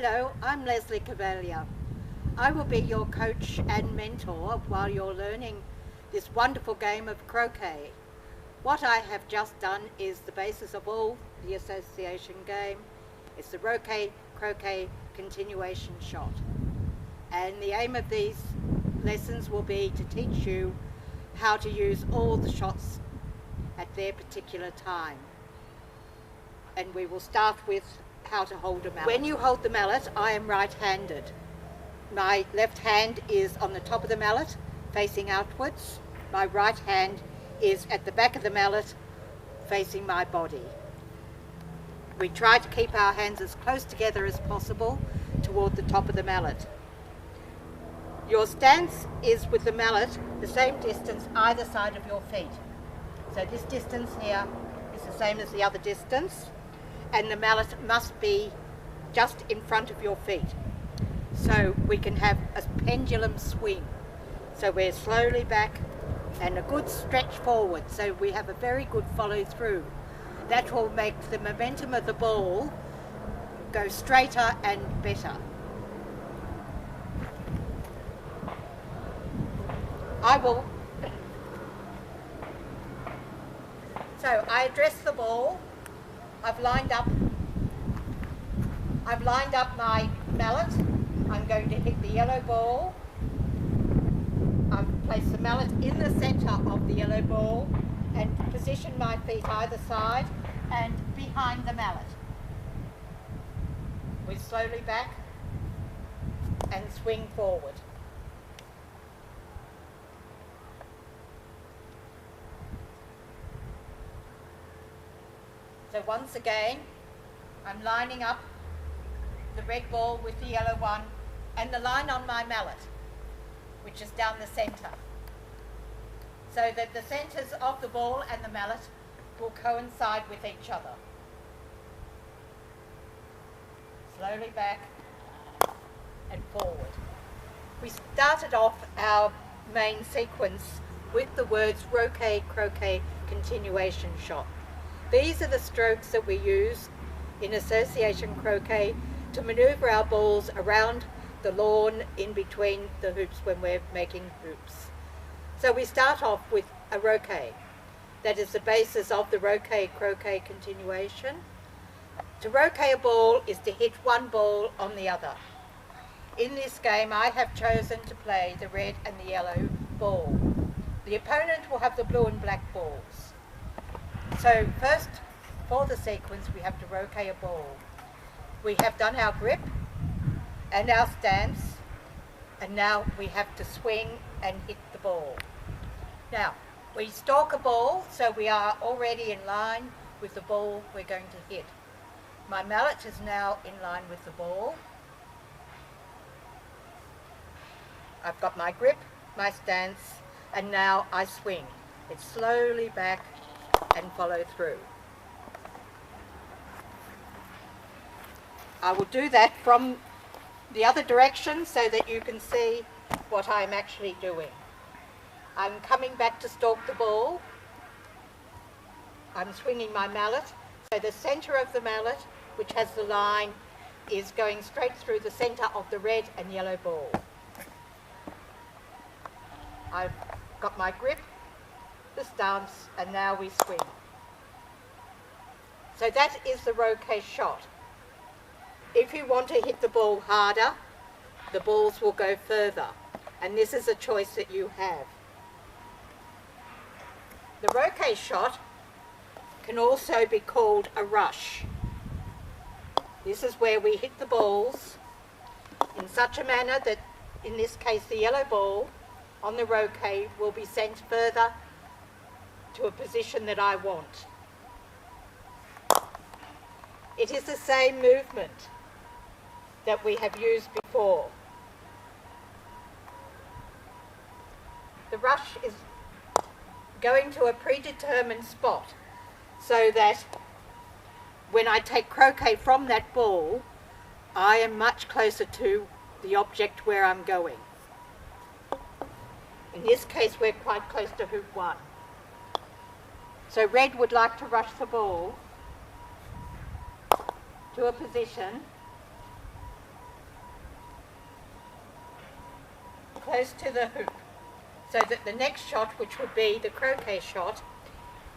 Hello, I'm Leslie Cavalier. I will be your coach and mentor while you're learning this wonderful game of croquet. What I have just done is the basis of all the association game. It's the croquet continuation shot. And the aim of these lessons will be to teach you how to use all the shots at their particular time. And we will start with how to hold a mallet. When you hold the mallet, I am right-handed. My left hand is on the top of the mallet, facing outwards. My right hand is at the back of the mallet, facing my body. We try to keep our hands as close together as possible toward the top of the mallet. Your stance is with the mallet the same distance either side of your feet. So this distance here is the same as the other distance, and the mallet must be just in front of your feet. So we can have a pendulum swing. So we're slowly back and a good stretch forward. So we have a very good follow through. That will make the momentum of the ball go straighter and better. So I address the ball. I've lined up my mallet. I'm going to hit the yellow ball. I've placed the mallet in the centre of the yellow ball and position my feet either side and behind the mallet. We slowly back and swing forward. So once again, I'm lining up the red ball with the yellow one and the line on my mallet, which is down the centre, so that the centres of the ball and the mallet will coincide with each other. Slowly back and forward. We started off our main sequence with the words croquet continuation shot. These are the strokes that we use in association croquet to manoeuvre our balls around the lawn in between the hoops when we're making hoops. So we start off with a roquet. That is the basis of the croquet continuation. To roquet a ball is to hit one ball on the other. In this game I have chosen to play the red and the yellow ball. The opponent will have the blue and black balls. So first, for the sequence, we have to roquet a ball. We have done our grip and our stance, and now we have to swing and hit the ball. Now, we stalk a ball, so we are already in line with the ball we're going to hit. My mallet is now in line with the ball. I've got my grip, my stance, and now I swing. It's slowly back and follow through. I will do that from the other direction so that you can see what I'm actually doing. I'm coming back to stalk the ball. I'm swinging my mallet. So the centre of the mallet, which has the line, is going straight through the centre of the red and yellow ball. I've got my grip, the stance, and now we swing. So that is the roquet shot. If you want to hit the ball harder, the balls will go further, and this is a choice that you have. The roquet shot can also be called a rush. This is where we hit the balls in such a manner that, in this case, the yellow ball on the roquet will be sent further to a position that I want. It is the same movement that we have used before. The rush is going to a predetermined spot so that when I take croquet from that ball, I am much closer to the object where I'm going. In this case, we're quite close to hoop 1. So red would like to rush the ball to a position close to the hoop, so that the next shot, which would be the croquet shot,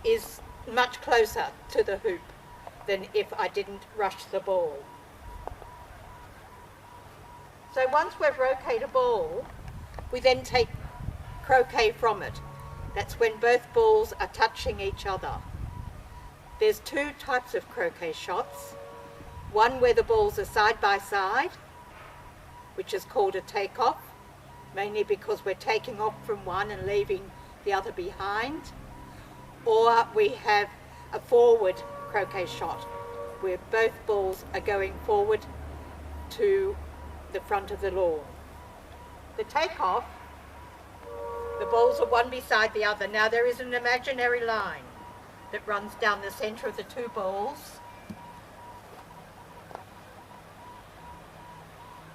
is much closer to the hoop than if I didn't rush the ball. So once we've roqueted a ball, we then take croquet from it. That's when both balls are touching each other. There's two types of croquet shots. One where the balls are side by side, which is called a take-off, mainly because we're taking off from one and leaving the other behind. Or we have a forward croquet shot, where both balls are going forward to the front of the lawn. The take-off, the balls are one beside the other. Now there is an imaginary line that runs down the centre of the two balls.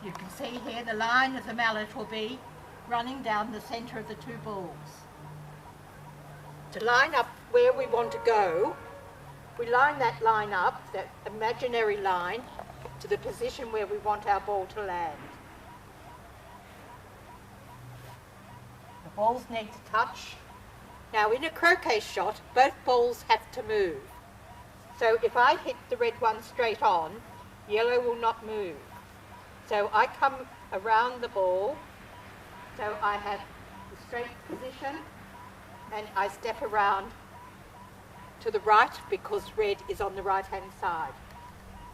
You can see here the line of the mallet will be running down the centre of the two balls. To line up where we want to go, we line that line up, that imaginary line, to the position where we want our ball to land. The balls need to touch. Now in a croquet shot, both balls have to move. So if I hit the red one straight on, yellow will not move. So I come around the ball, so I have the straight position, and I step around to the right because red is on the right hand side.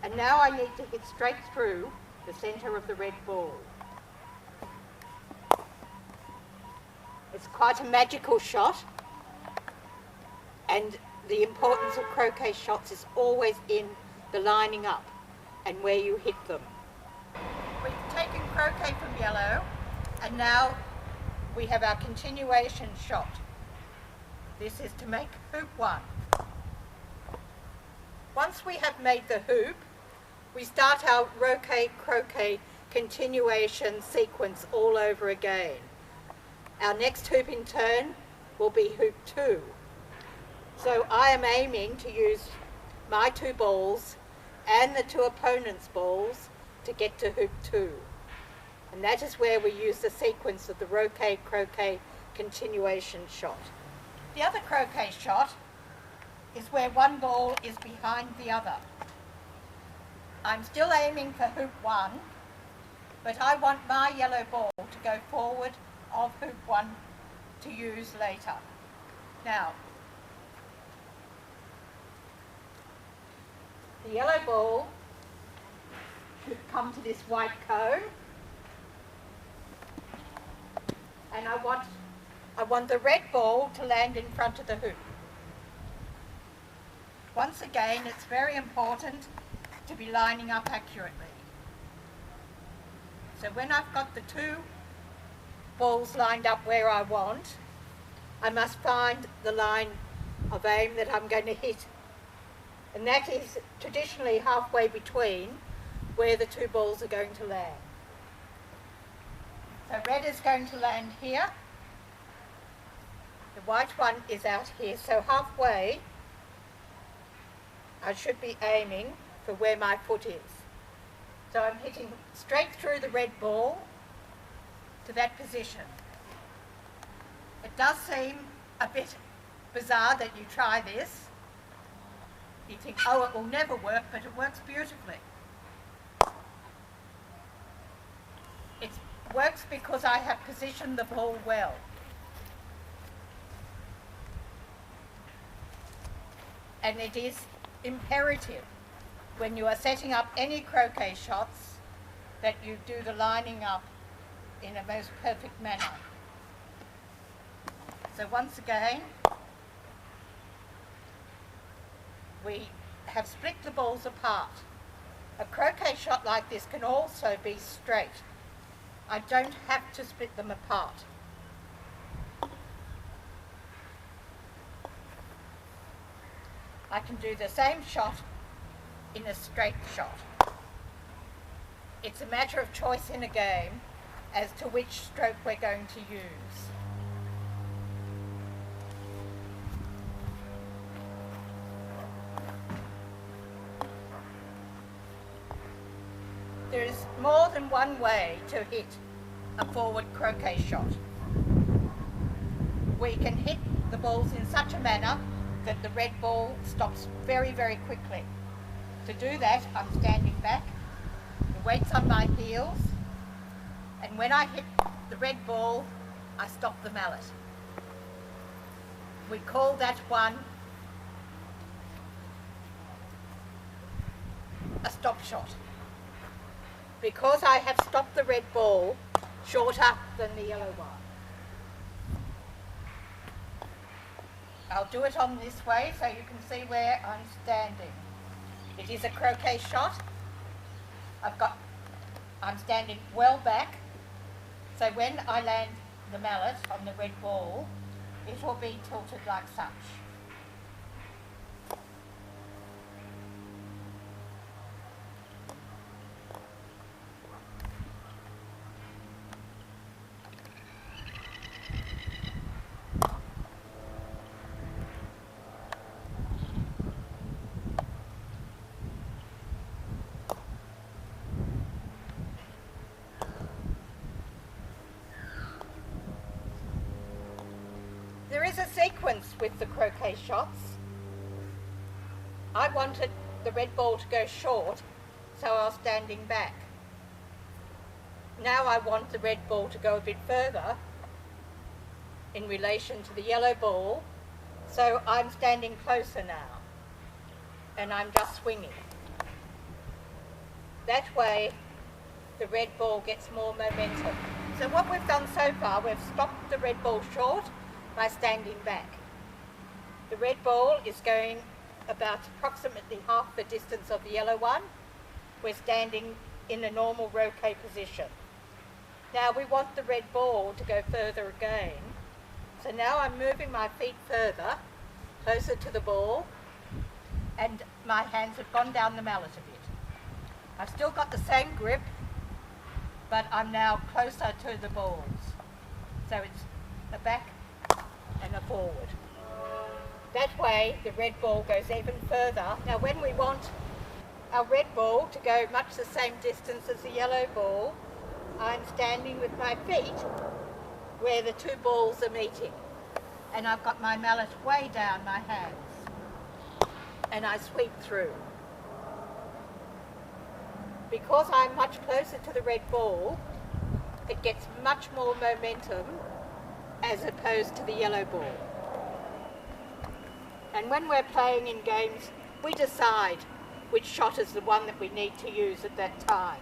And now I need to hit straight through the centre of the red ball. It's quite a magical shot, and the importance of croquet shots is always in the lining up and where you hit them. We've taken croquet from yellow, and now we have our continuation shot. This is to make hoop one. Once we have made the hoop, we start our roquet croquet continuation sequence all over again. Our next hoop in turn will be hoop 2. So I am aiming to use my two balls and the two opponents' balls to get to hoop 2. And that is where we use the sequence of the roquet croquet continuation shot. The other croquet shot is where one ball is behind the other. I'm still aiming for hoop 1, but I want my yellow ball to go forward of hoop 1 to use later. Now, the yellow ball should come to this white cone, and I want the red ball to land in front of the hoop. Once again, it's very important to be lining up accurately. So when I've got the two balls lined up where I want, I must find the line of aim that I'm going to hit. And that is traditionally halfway between where the two balls are going to land. So red is going to land here. The white one is out here. So halfway, I should be aiming for where my foot is. So I'm hitting straight through the red ball to that position. It does seem a bit bizarre that you try this. You think, oh, it will never work, but it works beautifully. It works because I have positioned the ball well. And it is imperative when you are setting up any croquet shots that you do the lining up in a most perfect manner. So once again, we have split the balls apart. A croquet shot like this can also be straight. I don't have to split them apart. I can do the same shot in a straight shot. It's a matter of choice in a game as to which stroke we're going to use. There is more than one way to hit a forward croquet shot. We can hit the balls in such a manner that the red ball stops very, very quickly. To do that, I'm standing back, the weight's on my heels, and when I hit the red ball, I stop the mallet. We call that one a stop shot, because I have stopped the red ball shorter than the yellow one. I'll do it on this way so you can see where I'm standing. It is a croquet shot. I'm standing well back, so when I land the mallet on the red ball, it will be tilted like such. There is a sequence with the croquet shots. I wanted the red ball to go short, so I was standing back. Now I want the red ball to go a bit further in relation to the yellow ball, so I'm standing closer now, and I'm just swinging. That way the red ball gets more momentum. So what we've done so far, we've stopped the red ball short by standing back. The red ball is going about approximately half the distance of the yellow one. We're standing in a normal croquet position. Now we want the red ball to go further again. So now I'm moving my feet further, closer to the ball, and my hands have gone down the mallet a bit. I've still got the same grip, but I'm now closer to the balls. So it's a back and a forward. That way the red ball goes even further. Now when we want our red ball to go much the same distance as the yellow ball, I'm standing with my feet where the two balls are meeting, and I've got my mallet way down my hands, and I sweep through. Because I'm much closer to the red ball, it gets much more momentum as opposed to the yellow ball. And when we're playing in games, we decide which shot is the one that we need to use at that time.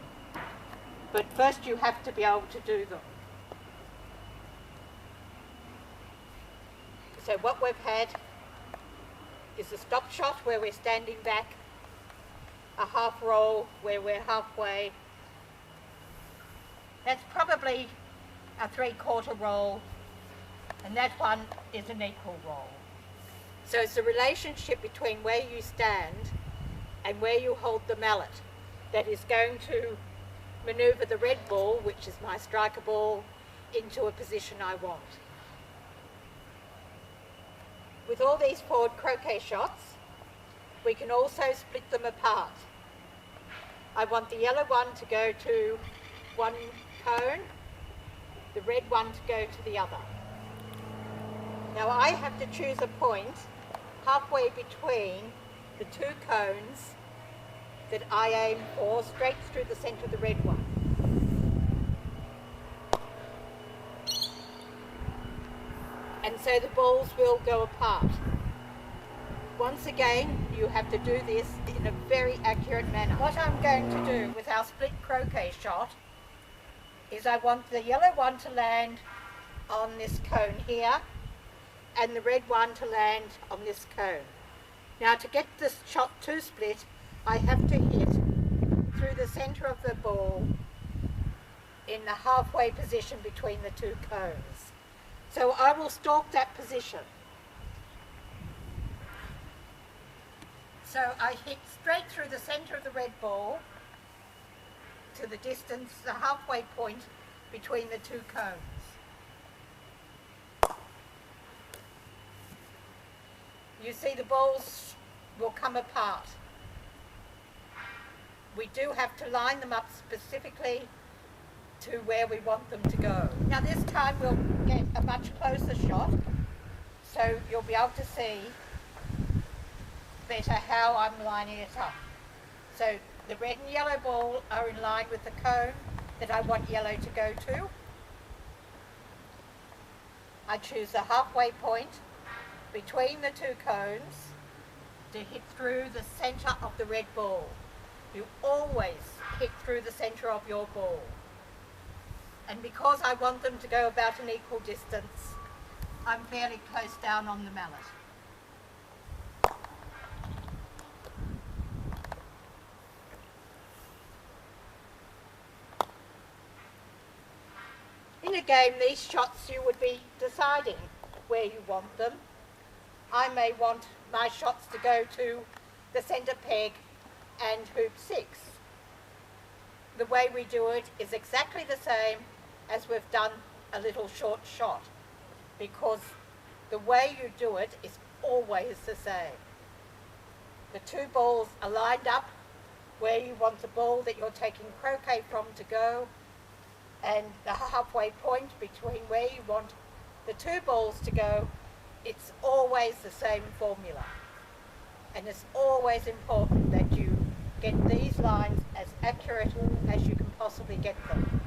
But first you have to be able to do them. So what we've had is a stop shot where we're standing back, a half roll where we're halfway. That's probably a 3/4 roll, and that one is an equal roll. So it's the relationship between where you stand and where you hold the mallet that is going to manoeuvre the red ball, which is my striker ball, into a position I want. With all these forward croquet shots, we can also split them apart. I want the yellow one to go to one cone, the red one to go to the other. Now I have to choose a point halfway between the two cones that I aim for, straight through the centre of the red one. And so the balls will go apart. Once again, you have to do this in a very accurate manner. What I'm going to do with our split croquet shot is I want the yellow one to land on this cone here and the red one to land on this cone. Now to get this shot to split, I have to hit through the centre of the ball in the halfway position between the two cones. So I will stalk that position. So I hit straight through the centre of the red ball to the distance, the halfway point between the two cones. You see the balls will come apart. We do have to line them up specifically to where we want them to go. Now this time we'll get a much closer shot, so you'll be able to see better how I'm lining it up. So the red and yellow ball are in line with the cone that I want yellow to go to. I choose the halfway point between the two cones to hit through the centre of the red ball. You always hit through the centre of your ball. And because I want them to go about an equal distance, I'm fairly close down on the mallet. In a game, these shots you would be deciding where you want them. I may want my shots to go to the centre peg and hoop 6. The way we do it is exactly the same as we've done a little short shot, because the way you do it is always the same. The two balls are lined up where you want the ball that you're taking croquet from to go, and the halfway point between where you want the two balls to go, it's always the same formula. And it's always important that you get these lines as accurate as you can possibly get them.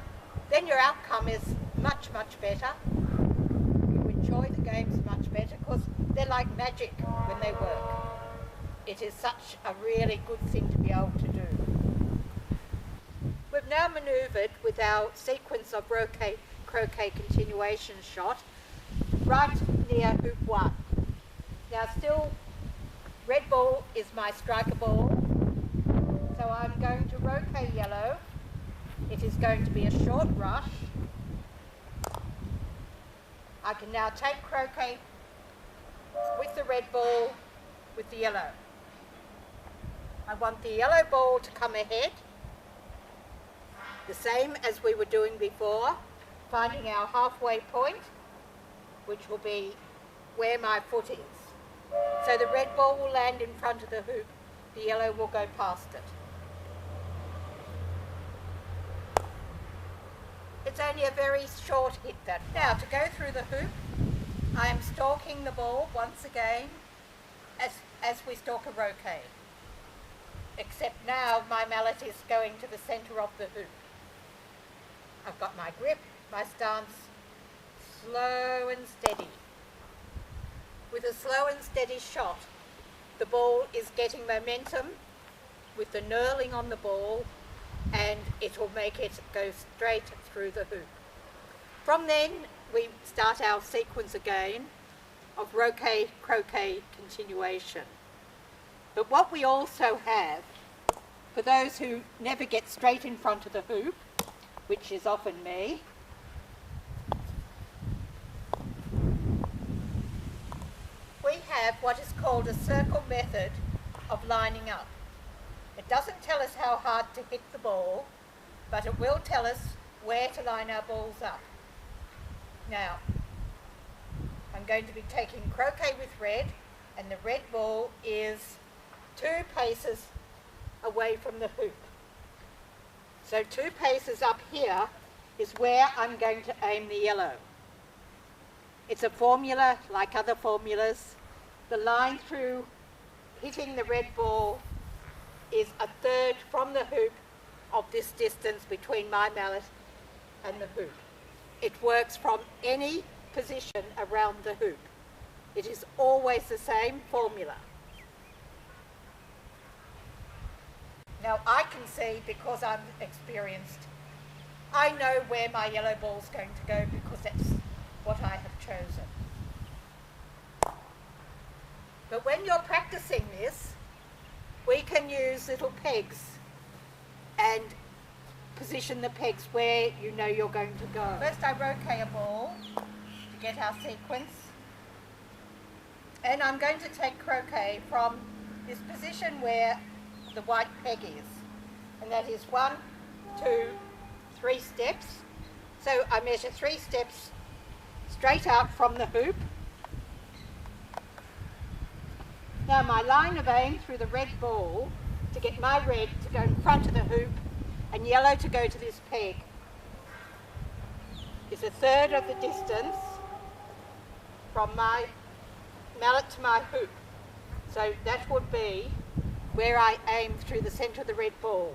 Then your outcome is much, much better. You enjoy the games much better because they're like magic when they work. It is such a really good thing to be able to do. We've now manoeuvred with our sequence of croquet continuation shot right near hoop 1. Now still, red ball is my striker ball, so I'm going to roquet yellow. It is going to be a short rush. I can now take croquet with the red ball with the yellow. I want the yellow ball to come ahead, the same as we were doing before, finding our halfway point, which will be where my foot is. So the red ball will land in front of the hoop, the yellow will go past it. It's only a very short hit that. Now to go through the hoop, I am stalking the ball once again as we stalk a roquet. Except now my mallet is going to the centre of the hoop. I've got my grip, my stance, slow and steady. With a slow and steady shot, the ball is getting momentum with the knurling on the ball, and it will make it go straight through the hoop. From then, we start our sequence again of roquet, croquet continuation. But what we also have, for those who never get straight in front of the hoop, which is often me, we have what is called a circle method of lining up. It doesn't tell us how hard to hit the ball, but it will tell us where to line our balls up. Now, I'm going to be taking croquet with red, and the red ball is 2 paces away from the hoop. So 2 paces up here is where I'm going to aim the yellow. It's a formula like other formulas. The line through hitting the red ball is 1/3 from the hoop of this distance between my mallet and the hoop. It works from any position around the hoop. It is always the same formula. Now I can see, because I'm experienced, I know where my yellow ball is going to go because that's what I have chosen. But when you're practicing this, we can use little pegs and position the pegs where you know you're going to go. First I roquet a ball to get our sequence, and I'm going to take croquet from this position where the white peg is, and that is 1, 2, 3 steps. So I measure 3 steps straight out from the hoop. Now my line of aim through the red ball to get my red to go in front of the hoop and yellow to go to this peg. is a third of the distance from my mallet to my hoop. So that would be where I aim through the centre of the red ball.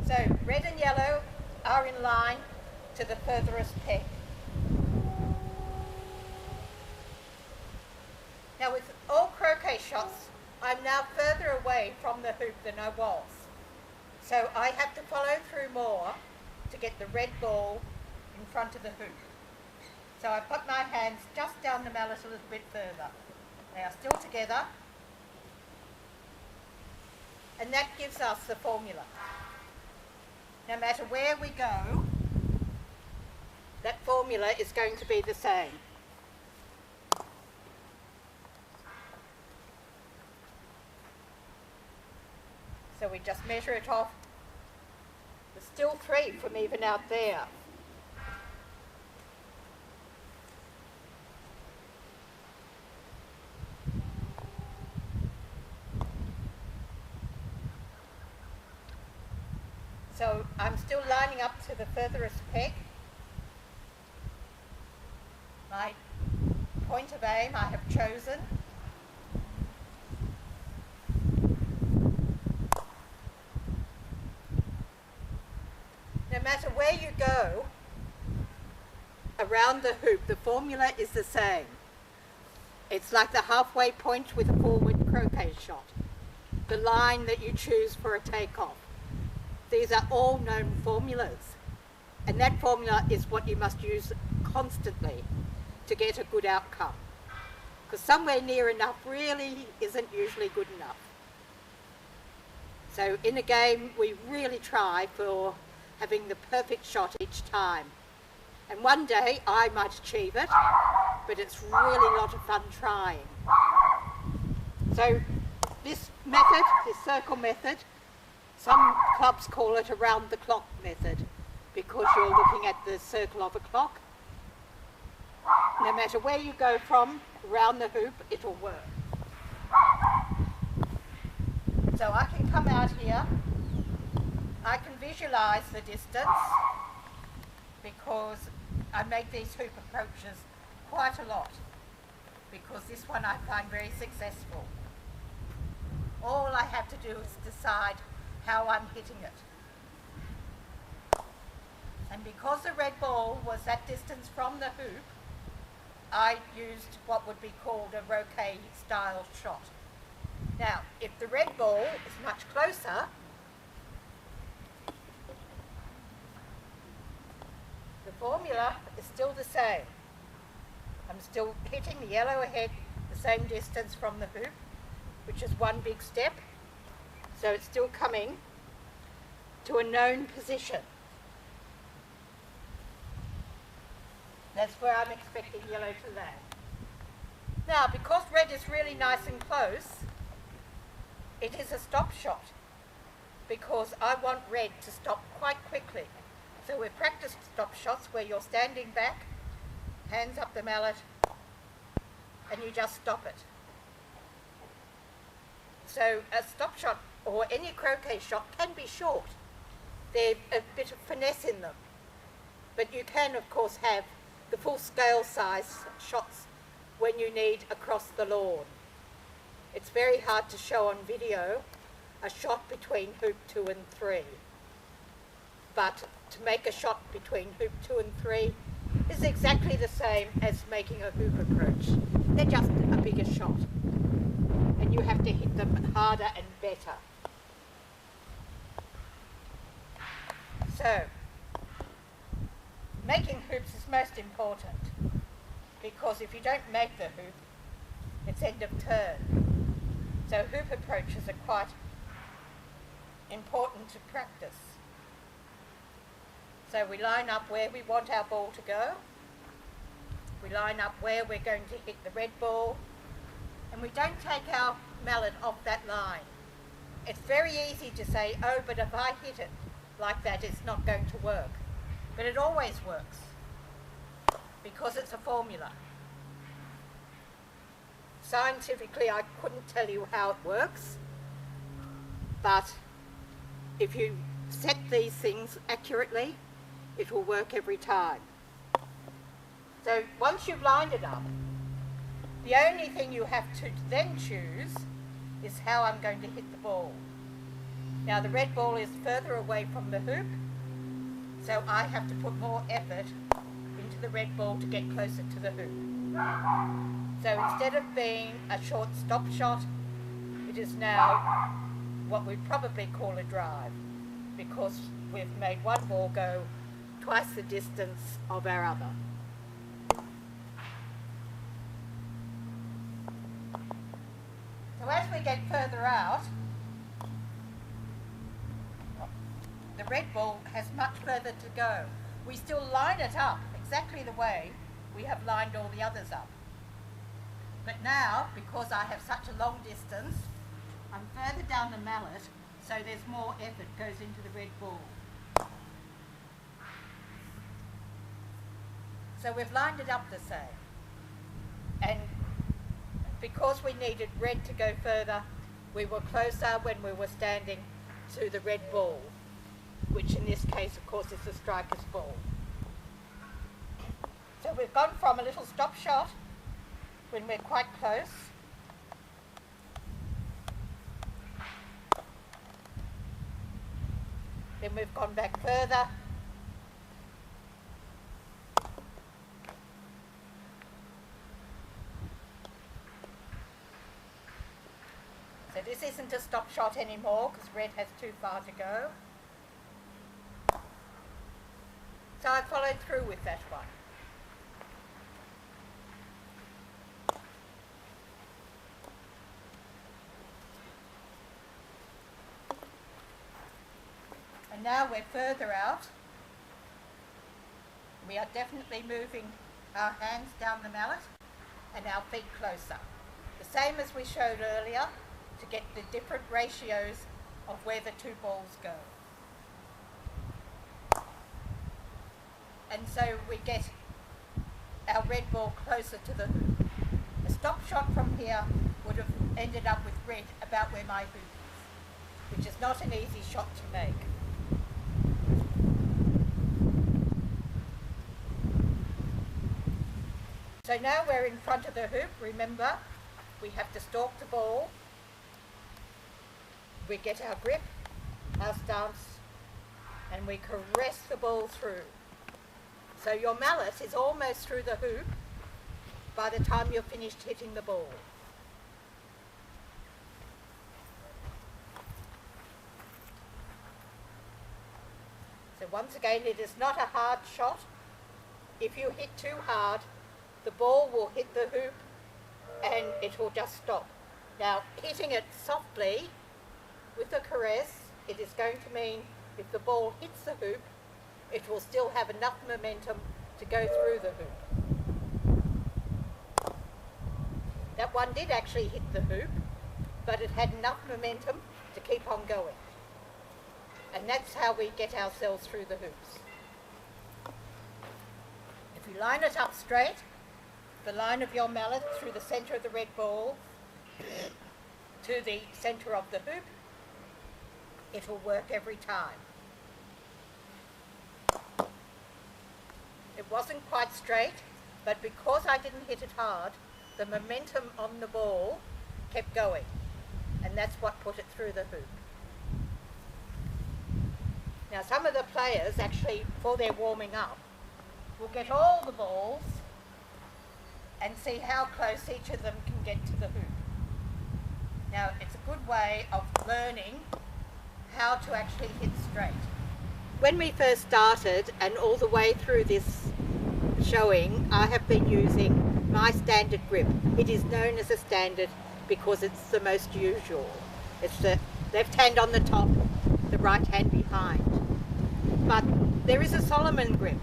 So red and yellow are in line to the furthest peg. Now with all croquet shots, I'm now further away from the hoop than I was. So I have to follow through more to get the red ball in front of the hoop. So I put my hands just down the mallet a little bit further. They are still together. And that gives us the formula. No matter where we go, that formula is going to be the same. So we just measure it off. There's still 3 from even out there. So I'm still lining up to the furthest peg. My point of aim I have chosen. No matter where you go around the hoop, the formula is the same. It's like the halfway point with a forward croquet shot. The line that you choose for a takeoff. These are all known formulas. And that formula is what you must use constantly to get a good outcome. Because somewhere near enough really isn't usually good enough. So in a game, we really try for having the perfect shot each time. And one day I might achieve it, but it's really a lot of fun trying. So this method, this circle method, some clubs call it around the clock method because you're looking at the circle of a clock. No matter where you go from around the hoop, it'll work. So I can come out here, I can visualize the distance because I make these hoop approaches quite a lot because this one I find very successful. All I have to do is decide how I'm hitting it. And because the red ball was that distance from the hoop, I used what would be called a roquet style shot. Now, if the red ball is much closer, the formula is still the same. I'm still hitting the yellow ahead the same distance from the hoop, which is one big step. So it's still coming to a known position. That's where I'm expecting yellow to land. Now, because red is really nice and close, it is a stop shot because I want red to stop quite quickly. So we've practiced stop shots where you're standing back, hands up the mallet, and you just stop it. So a stop shot or any croquet shot can be short. There's a bit of finesse in them. But you can, of course, have the full scale size shots when you need across the lawn. It's very hard to show on video a shot between hoop 2 and 3. But to make a shot between hoop 2 and 3 is exactly the same as making a hoop approach. They're just a bigger shot. And you have to hit them harder and better. So, making hoops is most important because if you don't make the hoop, it's end of turn. So hoop approaches are quite important to practice. So we line up where we want our ball to go. We line up where we're going to hit the red ball. And we don't take our mallet off that line. It's very easy to say, oh, but if I hit it like that, it's not going to work. But it always works because it's a formula. Scientifically, I couldn't tell you how it works, but if you set these things accurately, it will work every time. So once you've lined it up, the only thing you have to then choose is how I'm going to hit the ball. Now the red ball is further away from the hoop, so I have to put more effort into the red ball to get closer to the hoop. So instead of being a short stop shot, it is now what we'd probably call a drive, because we've made one ball go twice the distance of our other. So as we get further out, the red ball has much further to go. We still line it up exactly the way we have lined all the others up. But now, because I have such a long distance, I'm further down the mallet, so there's more effort goes into the red ball. So we've lined it up the same. And because we needed red to go further, we were closer when we were standing to the red ball, which in this case, of course, is the striker's ball. So we've gone from a little stop shot when we're quite close, then we've gone back further, so this isn't a stop shot anymore because red has too far to go. So I followed through with that one. And now we're further out. We are definitely moving our hands down the mallet and our feet closer. The same as we showed earlier to get the different ratios of where the two balls go. And so we get our red ball closer to the hoop. A stop shot from here would have ended up with red about where my hoop is, which is not an easy shot to make. So now we're in front of the hoop. Remember, we have to stalk the ball. We get our grip, our stance, and we caress the ball through. So your mallet is almost through the hoop by the time you're finished hitting the ball. So once again, it is not a hard shot. If you hit too hard, the ball will hit the hoop and it will just stop. Now, hitting it softly with a caress, it is going to mean if the ball hits the hoop, it will still have enough momentum to go through the hoop. That one did actually hit the hoop, but it had enough momentum to keep on going. And that's how we get ourselves through the hoops. If you line it up straight, the line of your mallet through the centre of the red ball to the centre of the hoop, it will work every time. It wasn't quite straight, but because I didn't hit it hard, the momentum on the ball kept going, and that's what put it through the hoop. Now some of the players actually, before they're warming up, will get all the balls and see how close each of them can get to the hoop. Now it's a good way of learning how to actually hit straight. When we first started and all the way through this showing, I have been using my standard grip. It is known as a standard because it's the most usual. It's the left hand on the top, the right hand behind. But there is a Solomon grip,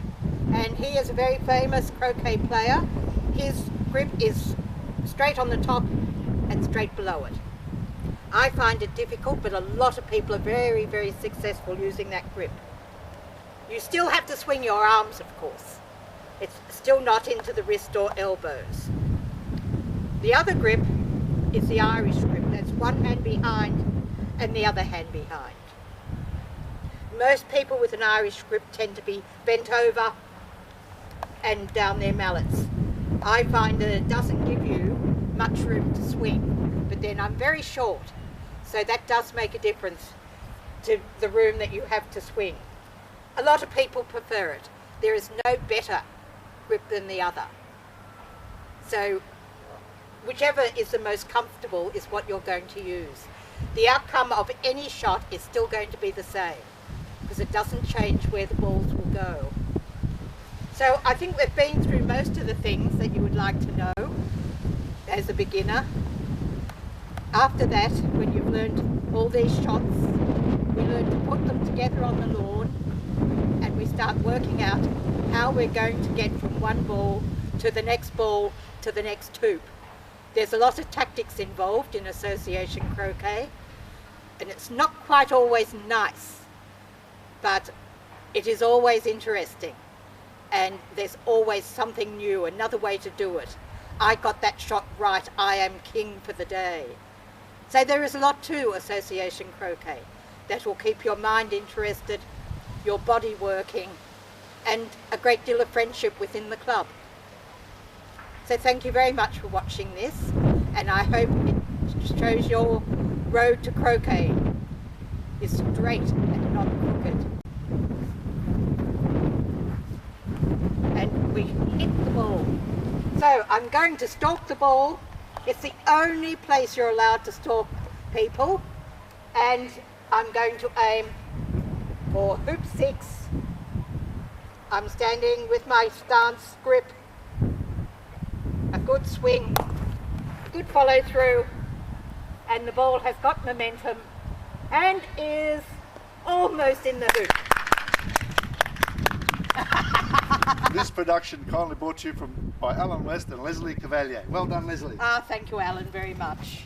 and he is a very famous croquet player. His grip is straight on the top and straight below it. I find it difficult, but a lot of people are very, very successful using that grip. You still have to swing your arms, of course. It's still not into the wrist or elbows. The other grip is the Irish grip. That's one hand behind and the other hand behind. Most people with an Irish grip tend to be bent over and down their mallets. I find that it doesn't give you much room to swing, but then I'm very short, so that does make a difference to the room that you have to swing. A lot of people prefer it. There is no better grip than the other. So whichever is the most comfortable is what you're going to use. The outcome of any shot is still going to be the same, because it doesn't change where the balls will go. So I think we've been through most of the things that you would like to know as a beginner. After that, when you've learned all these shots, we learn to put them together on the lawn, and we start working out how we're going to get from one ball to the next hoop. There's a lot of tactics involved in association croquet, and it's not quite always nice, but it is always interesting, and there's always something new, another way to do it. I got that shot right, I am king for the day. So there is a lot to association croquet that will keep your mind interested, your body working, and a great deal of friendship within the club. So thank you very much for watching this, and I hope it shows your road to croquet is straight and not crooked. And we hit the ball. So I'm going to stalk the ball. It's the only place you're allowed to stalk people, and I'm going to aim for hoop 6. I'm standing with my stance grip. A good swing, a good follow through, and the ball has got momentum and is almost in the hoop. This production kindly brought to you by Alan West and Leslie Cavalier. Well done, Leslie. Thank you, Alan, very much.